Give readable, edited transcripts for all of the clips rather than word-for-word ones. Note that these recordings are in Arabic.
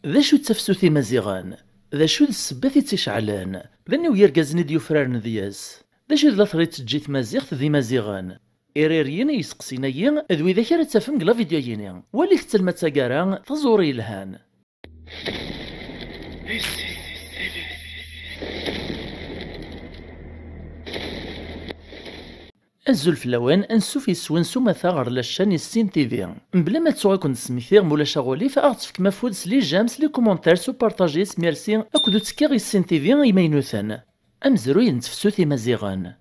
ذا شو تفسوثي مزيغان، ذا شو السبات تيشعلان، ذا نيو يرقزني ديوفرار ذياز، ذا شو ذا ثريت تجيت مزيغت ذي مزيغان. إريريين يسقسينيين ذوي ذا كانت تفهم قلا فيديو ييني، ولي كتلمة تاقارا تزوري الهان. الزلف لوان انسوف يسوان سوما ثاغر لاشان السين تيفي بلا ما تسوغ كنت سميثيغ مولا شغولي فاغتفك مفود سلي جامس لي كومونتير سو بارطاجيس ميرسي اكدو تسكيغ السين تيفي يمينوثن امزروي نتفسوثي مزيغان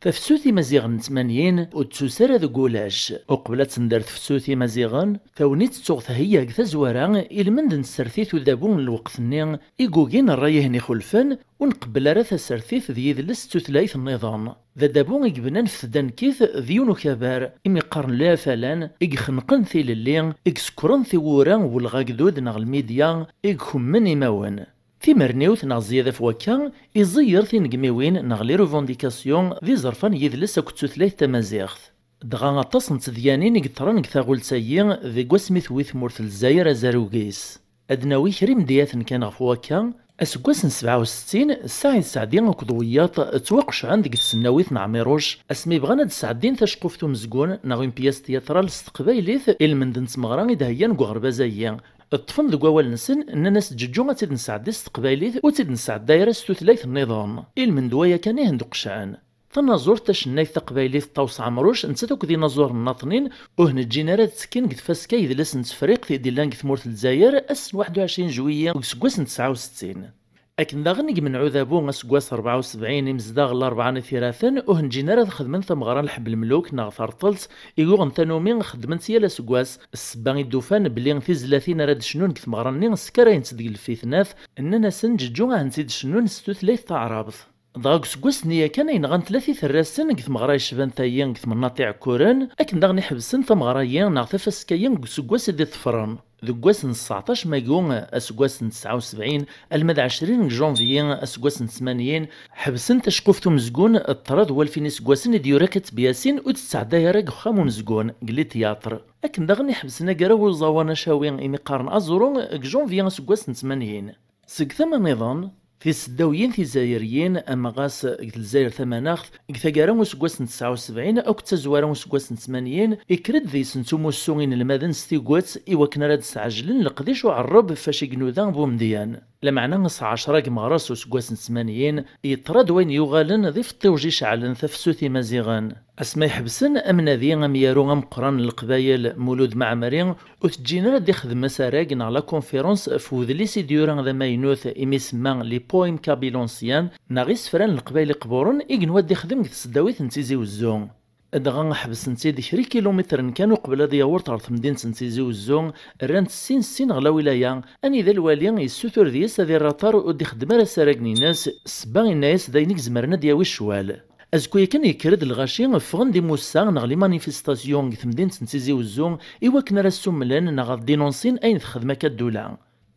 ففسوثي مزيغن تمانين وتسوسر ذو قولاش وقبلت تندر تفسوثي مزيغن ثونيت تسوغ هي ثزوارا إلمند نسرثيث ذابون الوقت النين إيقوغين الرايهني خلفن ونقبل راث سرثيث ذي ذلس تثلايث النظام ذا دابون إقبنان فثدان كيث ذيونو كبار إمي قارن لا فلان إقخنقن ثي للين إقسكرن ثي وران والغاقدود نغ الميديا إقخمن إماوان في مرنيوث نغ زيادة فواكا يزير في نقميوين نغ لي روفونديكاسيون ذي زرفان يدلس أكتو ثلاث تمازيغث دغا غطاس نتذيانين يقطران كثاغول سايين ذي قواسميث ويث مورث الزاير زاروغيس أدناوي كريم دياثن كان غفواكا أسكواس 67 الساعة سعدين وكضويات توقش عندك السناويث نعميروش اسمي بغانا سعدين تشقفتو مزقون نغوين بياس تياترال استقبايليث المندن تمغران إدهيان قغربازايا الطفن ذو قوال نسن اننا سججو تيد نسعد استقبايليث وتيد نسعد دايرة ستوثلايث النظام المندوايا كان يهندو قشعان تنازور تشنايث تقبايليث طاوس عمروش نتاتوك ذي نازور الناطنين وهن الجينارات سكين قد فاسكا يدلس نتفريق في ديلان قد مورث الجزائر اس 21 جوية وسكواس 69 أكن داغنيك من عذابو سكواس 74 مزداغ الأربعة ثلاثين وهن جينارات خدمن ثمغران الحب الملوك ناغ ثارطلت إيغوغن ثانومين خدمن سيالا سكواس السباغي الدوفان بلي في زلاتين راد شنون كثمغرانين سكراين تدق الفيثناث إننا سنججو غنزيد شنون ستوثلاث تعرابط داغ سكواس نيا كان ينغن ثلاثي ثراسن كث مغراي شبان ثايين كث مناطع كوران أكن داغني حبسن ثمغرايين ناغ ثفاسكايين سكواس دي ثفران ذكواس 19 مايون اسكواس 79 المد 20 جونفيي اسكواس 80 حبسن تشقفتو مزقون الطراد والفيني سكواسن ديوراكت بياسين وتسعدا يراك خامو مزقون قلي تياتر لكن داغني حبسنا كراو زوانا شاوين إمي قارن أزورو جونفيي اسكواس 80 سك ثم نظام في السداويين في الجزائريين اما غاس الجزائر ثماناخ كثاكارا وسكواس 79 او كتزوارا وسكواس 80 يكرد ذي سنتو موسوغين المدن ستيكوات ايوا كنا راد سعجلن لقديش وعرب فاش يقنوذا بومديان لمعنى نص 10 كمغراس وسكواس 80 يطرد وين يغالن ضيف الطوجي شعلن ثفسوثي مزيغان اسما يحبسن امنا ذي غميارو غمقران القبايل مولود معمرين وتجينا دي خدمه سراق على كونفيرونس فوذ لي سيديوران ذا ماينوث ايمي سما لي بويم كابيلونسيان ناغيس فران القبايل قبورن ايغنوا دي خدم تسداويت نتيزي وزون دغا حبس نتي 10 كيلومتر كانوا قبل ديور طرف مدينه نتيزي وزون رانت سين غلا ولايه اني ذا الوالي يسوتر ديس هذه الرطار ودي خدمه سراقني ناس سبا الناس داينك زمرنا دياوي الشوال ازكويا كان يكرد الغاشي فغن دي موسى نغ لي مانيفيستاسيون في مدينه نتيزي وزون ايوا كنا راسو ملان نغ دينونسين اين خدمه كالدوله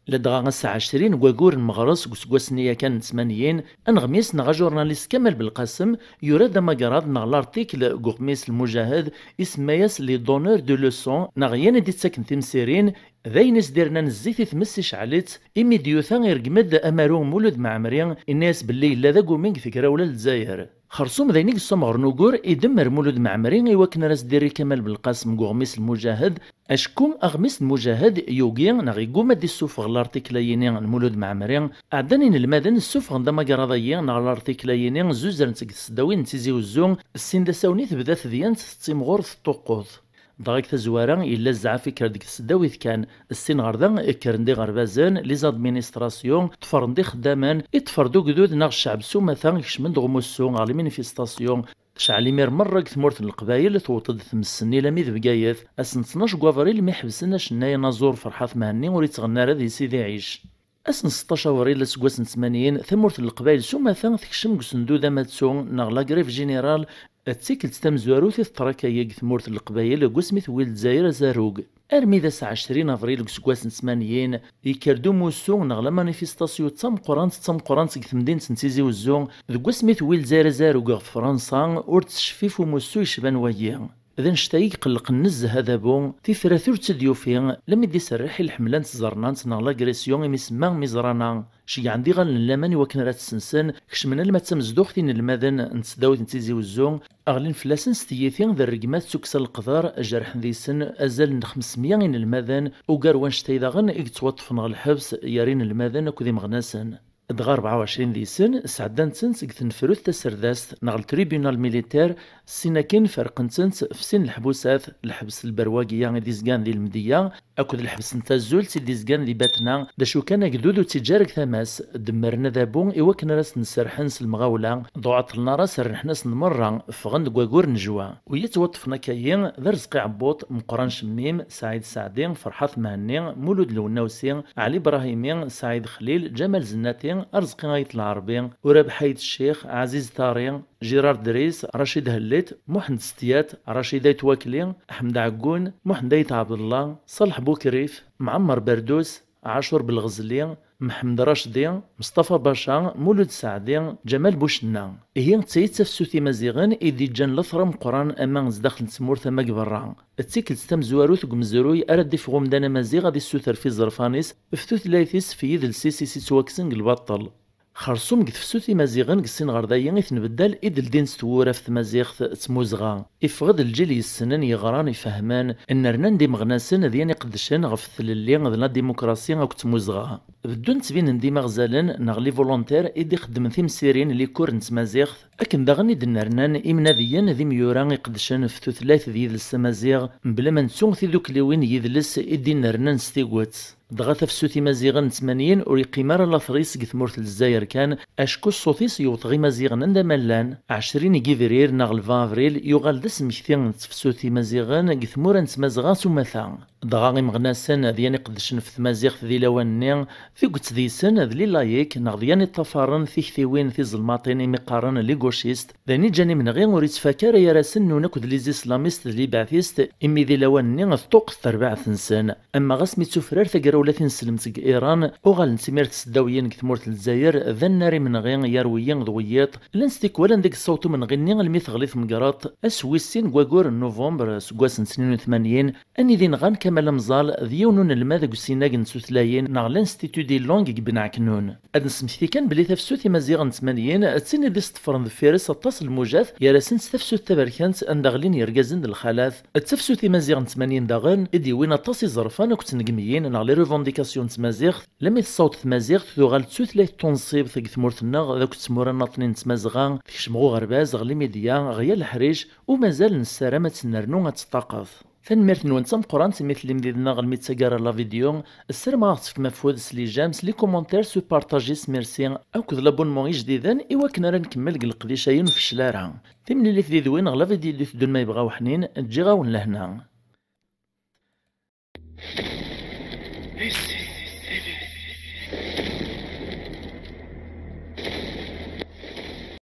لدغا الساعة 20 وكور المغرس وسكواسنيا كان 80 انغميس نغا جورناليست كمال بالقاسم يراد مقراد نغ لارتيكل غوغميس المجاهد اسماياس لي دونور دو لوسون نغ يانا دي تساكن تمسيرين ذاينس ديرنا نزيثي تمسي شعلت إميديوثا يرقمد أمارو مولد معمرين الناس باللي لا ذا قومينغ في كراولا الجزائر خرصوم ذاينيك السمغر نوغور يدمر مولد معمرين يوكن راس ديري كمال بالقاسم غوغميس المجاهد اشكوم اغميس المجاهد يوغين نغي قوما دي السوفغ لارتيكلايين المولد معمرين اعدانين المدن السوفغ عندما قراضيين نغ لارتيكلايين زوزر نتك السداوين تيزي وزون السين دا ساونيت بدا ثديان تيمغور في الطقوط داغيك تزوارا إلا زعا فكرة ديك السداويت كان السين غردا كرندي غربازان لي زادمينيستراسيون تفرندي خدامان يتفردو قدود ناغ الشعب سومثا كشمن دغموسو غا لي مانيفيستاسيون شعلي مير مرة ثمورت القبايل توطد ثمسني لمي ذبقايث اسن 12 كوافريل ما يحبسناش نايا نازور فرحات مهني وريت غنا راه سيدي عيش اسن 16 وريل سكواس 80 ثمورت القبايل سومثا تكشم قسندو ذا ماتسون ناغ لا غريف جينيرال التيكل تمزوارو في التراكايا ثمورت القبايل قسميت ويل الجزائر زاروق ارمي ذا 20 افريل سكواس 80 يكردو موسو نغلا مانيفيستاسيون تم قران مدينه نتيزي وزون ذ قسميت ويل الجزائر زاروق في فرنسا ور تشفيف موسو يشبان وياه إذا نشتاي قلق النزه هذا بون تيثراثور تديوفين لم يدي سرحي الحملان تزرنانت نا لاغريسيون يمسما مزرانا شي عندي غال اللمان وكن راه تسنسن كشمنا لما تمزدوختين المدن نتسداوت نتيزي وزون اغلين فلاسن ستيثين ذا الرقمات سكسا القدر جرح ذي سن ازال 500 المدن وقار وانشتاي داغن يتوطفن الحبس يارين المدن كذي مغناسن دغا 24 ذي سن سعدان تنس تنفروث تسرداست نغل تريبيونال ميليتير سينا كاين فرق تنس في سن الحبوسات الحبس البرواقية دي زكان ذي المدية اكد الحبس نتا زول دي زكان ذي باتنا دا شو كان قدود تجارك ثماس دمرنا ذابون ايوا كنا راس نسرحنس المغاولة ضوعت لنا راس رنحناس نمرة فغند كواكور نجوا ويتوطفنا كاين ذا رزقي عبوط مقران شميم سعيد سعدين فرحات مهني مولود لوناوسي علي ابراهيمي سعيد خليل جمال زناتي أرزقي غاية العربي وراب حيد الشيخ عزيز طاري جيرار دريس رشيد هليت محمد ستيات رشيد يتواكلي أحمد عقون محمد عبد الله صالح بوكريف معمر بردوس عاشور بالغزلي محمد راشدي مصطفى باشا مولود سعدي جمال بوشنا هي تيتفسوثي مزيغن إذي جان لثرم قران أمان زداخل تمور ثما قبرا التيكل ستم زواروث قمزروي أرد في غمدانا مزيغ غادي السوثر في زرفانيس بفتوث لايثيس في يد السيسي سواكسن البطل خرصوم قثفسوثي مزيغن قسين غردايا يتنبدل إدل دين ستورا في مزيغ تموزغا إفغد الجيل يسنن يغران يفهمان إن رنان دي مغناسن ذيان يقدشن غف ثللي ذنا الديمقراسية أو تموزغا بدون تبين ندي مغزالن نغلي فولونتير إدي خدم ثيمسيرين اللي كورن تمازيغ أكن داغني دنرنان إمناذيا ذي ميوران يقدشن في ثلاث ذي السمازيغ بلا ما نسون في ذوك لوين يذلس إدي نرنان ستيغوت دغا تفسوثي مزيغن 80 وري قمار لاثريس قثمورت الجزائر كان اشكو الصوتيس يوطغي مزيغن عند ملان 20 كيفرير ناغ 20 افريل يغال دسم كثير تفسوثي مزيغن قثمورا نتمازغا سمثا دغا مغناسن دياني قدشن في مزيغ ذي لواني في قدس ذي سن ذلي لايك ناغ دياني الطفارن في كثيوين في ظلماطين مقارن لي غوشيست ذاني جاني من غير وريت فاكر يا راسن نونك ذلي اسلاميست ذلي بعثيست امي ذي لواني الطوق تربع ثنسن اما غسمي تسفرار ولا تنسلمت ايران وغال نسمير تسداويين كثمورت الجزائر ذا الناري من غير يرويين ضويات لنستيك ولا نديك الصوت من غني الميث غليث مقراط اسويسين كواكور نوفمبر سكواس 82 اني ذي نغان كمال مزال ذيونون الماذا قسيناق نسوثلاين ناغ لانستيتو دي لونغ بنع كنون اد نسمثي كان بلي تفسوثي مزيغ 80 تسيني دي ستفرن فيرس الطاس المجاث يا راسن تفسوث تبركانت اندغلين يرقازن الخلاث التفسوثي مزيغ 80 داغن ادي وين الطاس زرفان كنت نقميين ناغ لي ريفونديكاسيون تمازيغ لما الصوت تمازيغ ثوغال تسوثلاث تنصيب ثق ثمورتنا ذاك تسمورا ناطنين تمازغا تكشمغو غرباز غلي ميديا غيا الحريج ومازال نسارة تنرنو غتطاقف تنميرت نوانتا مقران مثل مديدنا غلمي تساقارا لا فيديو السر ما غتفك مفود سلي جامس لي كومونتير سو بارطاجيس ميرسي او كذ لابونمون جديدا ايوا كنا راه نكمل القديشاين في الشلارع ثمن اللي في ذوين غلا فيديو اللي تدون ما يبغاو حنين تجي غاون لهنا